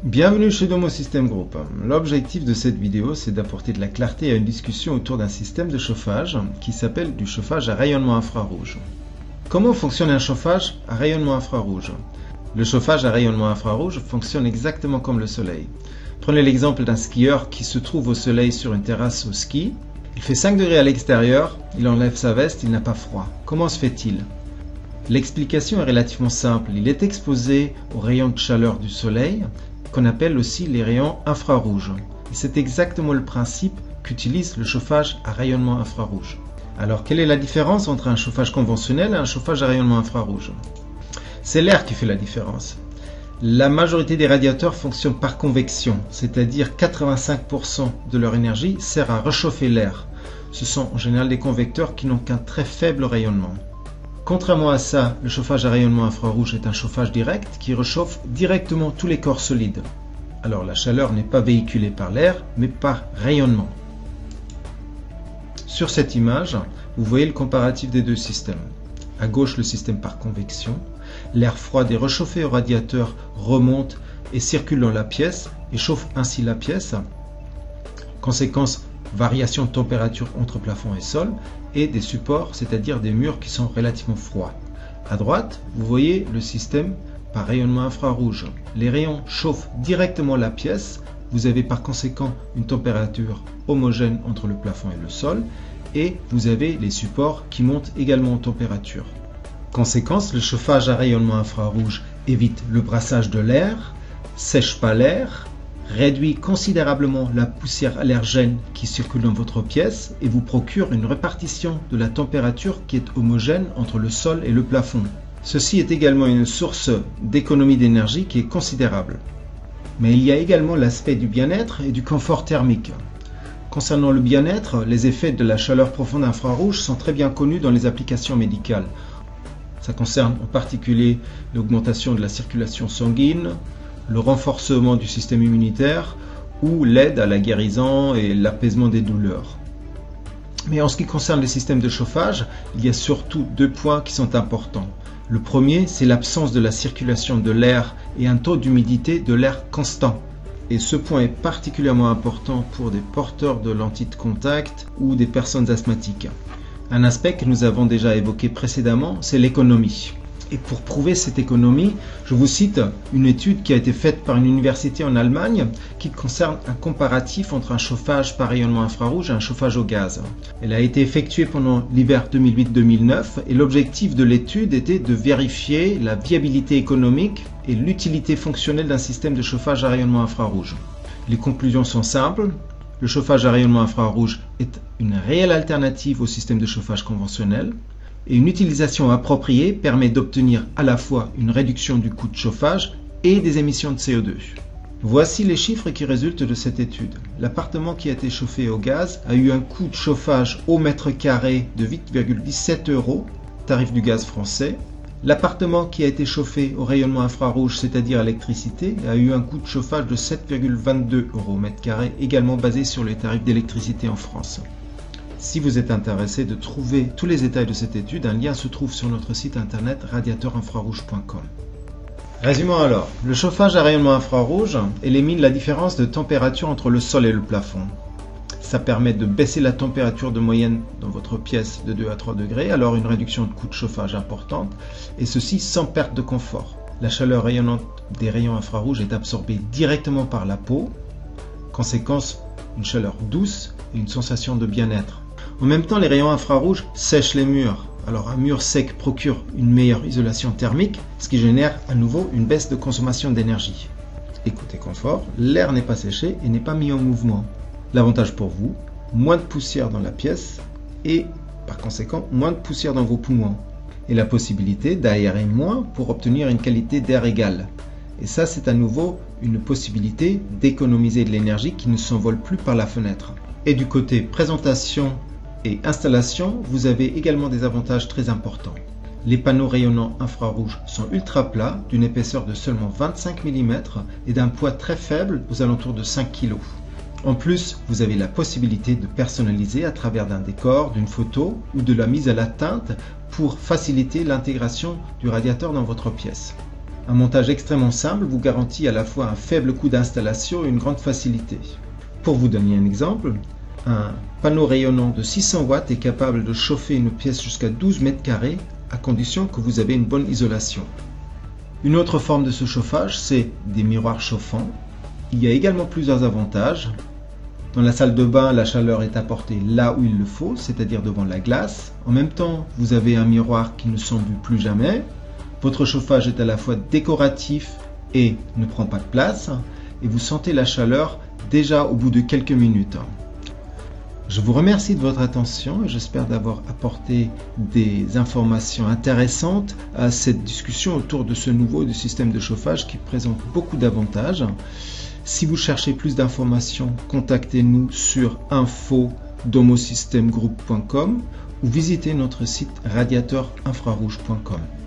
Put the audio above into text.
Bienvenue chez Domo System Group. L'objectif de cette vidéo, c'est d'apporter de la clarté à une discussion autour d'un système de chauffage qui s'appelle du chauffage à rayonnement infrarouge. Comment fonctionne un chauffage à rayonnement infrarouge? Le chauffage à rayonnement infrarouge fonctionne exactement comme le soleil. Prenez l'exemple d'un skieur qui se trouve au soleil sur une terrasse au ski. Il fait 5 degrés à l'extérieur, il enlève sa veste, il n'a pas froid. Comment se fait-il? L'explication est relativement simple. Il est exposé aux rayons de chaleur du soleil, qu'on appelle aussi les rayons infrarouges. Et c'est exactement le principe qu'utilise le chauffage à rayonnement infrarouge. Alors, quelle est la différence entre un chauffage conventionnel et un chauffage à rayonnement infrarouge? C'est l'air qui fait la différence. La majorité des radiateurs fonctionnent par convection, c'est-à-dire 85% de leur énergie sert à réchauffer l'air. Ce sont en général des convecteurs qui n'ont qu'un très faible rayonnement. Contrairement à ça, le chauffage à rayonnement infrarouge est un chauffage direct qui réchauffe directement tous les corps solides. Alors la chaleur n'est pas véhiculée par l'air, mais par rayonnement. Sur cette image, vous voyez le comparatif des deux systèmes. À gauche, le système par convection. L'air froid est réchauffé au radiateur remonte et circule dans la pièce et chauffe ainsi la pièce. Conséquence, variation de température entre plafond et sol, et des supports, c'est-à-dire des murs qui sont relativement froids. À droite, vous voyez le système par rayonnement infrarouge. Les rayons chauffent directement la pièce, vous avez par conséquent une température homogène entre le plafond et le sol, et vous avez les supports qui montent également en température. Conséquence, le chauffage à rayonnement infrarouge évite le brassage de l'air, sèche pas l'air, réduit considérablement la poussière allergène qui circule dans votre pièce et vous procure une répartition de la température qui est homogène entre le sol et le plafond. Ceci est également une source d'économie d'énergie qui est considérable. Mais il y a également l'aspect du bien-être et du confort thermique. Concernant le bien-être, les effets de la chaleur profonde infrarouge sont très bien connus dans les applications médicales. Ça concerne en particulier l'augmentation de la circulation sanguine, le renforcement du système immunitaire ou l'aide à la guérison et l'apaisement des douleurs. Mais en ce qui concerne les systèmes de chauffage, il y a surtout deux points qui sont importants. Le premier, c'est l'absence de la circulation de l'air et un taux d'humidité de l'air constant. Et ce point est particulièrement important pour des porteurs de lentilles de contact ou des personnes asthmatiques. Un aspect que nous avons déjà évoqué précédemment, c'est l'économie. Et pour prouver cette économie, je vous cite une étude qui a été faite par une université en Allemagne qui concerne un comparatif entre un chauffage par rayonnement infrarouge et un chauffage au gaz. Elle a été effectuée pendant l'hiver 2008-2009 et l'objectif de l'étude était de vérifier la viabilité économique et l'utilité fonctionnelle d'un système de chauffage à rayonnement infrarouge. Les conclusions sont simples. Le chauffage à rayonnement infrarouge est une réelle alternative au système de chauffage conventionnel. Et une utilisation appropriée permet d'obtenir à la fois une réduction du coût de chauffage et des émissions de CO2. Voici les chiffres qui résultent de cette étude. L'appartement qui a été chauffé au gaz a eu un coût de chauffage au mètre carré de 8,17 €, tarif du gaz français. L'appartement qui a été chauffé au rayonnement infrarouge, c'est-à-dire à l'électricité, a eu un coût de chauffage de 7,22 € mètre carré, également basé sur les tarifs d'électricité en France. Si vous êtes intéressé de trouver tous les détails de cette étude, un lien se trouve sur notre site internet radiateurinfrarouge.com. Résumons alors. Le chauffage à rayonnement infrarouge élimine la différence de température entre le sol et le plafond. Ça permet de baisser la température de moyenne dans votre pièce de 2 à 3 degrés, alors une réduction de coût de chauffage importante, et ceci sans perte de confort. La chaleur rayonnante des rayons infrarouges est absorbée directement par la peau. Conséquence, une chaleur douce et une sensation de bien-être. En même temps, les rayons infrarouges sèchent les murs. Alors un mur sec procure une meilleure isolation thermique, ce qui génère à nouveau une baisse de consommation d'énergie. Et côté confort, l'air n'est pas séché et n'est pas mis en mouvement. L'avantage pour vous, moins de poussière dans la pièce et par conséquent moins de poussière dans vos poumons. Et la possibilité d'aérer moins pour obtenir une qualité d'air égale. Et ça, c'est à nouveau une possibilité d'économiser de l'énergie qui ne s'envole plus par la fenêtre. Et du côté présentation et installation, vous avez également des avantages très importants. Les panneaux rayonnants infrarouges sont ultra plats, d'une épaisseur de seulement 25 mm et d'un poids très faible aux alentours de 5 kg. En plus, vous avez la possibilité de personnaliser à travers d'un décor, d'une photo ou de la mise à la teinte pour faciliter l'intégration du radiateur dans votre pièce. Un montage extrêmement simple vous garantit à la fois un faible coût d'installation et une grande facilité. Pour vous donner un exemple, un panneau rayonnant de 600 watts est capable de chauffer une pièce jusqu'à 12 mètres carrés à condition que vous avez une bonne isolation. Une autre forme de ce chauffage, c'est des miroirs chauffants. Il y a également plusieurs avantages. Dans la salle de bain, la chaleur est apportée là où il le faut, c'est-à-dire devant la glace. En même temps, vous avez un miroir qui ne s'embue plus jamais. Votre chauffage est à la fois décoratif et ne prend pas de place. Et vous sentez la chaleur déjà au bout de quelques minutes. Je vous remercie de votre attention et j'espère d'avoir apporté des informations intéressantes à cette discussion autour de ce nouveau système de chauffage qui présente beaucoup d'avantages. Si vous cherchez plus d'informations, contactez-nous sur info@domosystemgroup.com ou visitez notre site radiateurinfrarouge.com.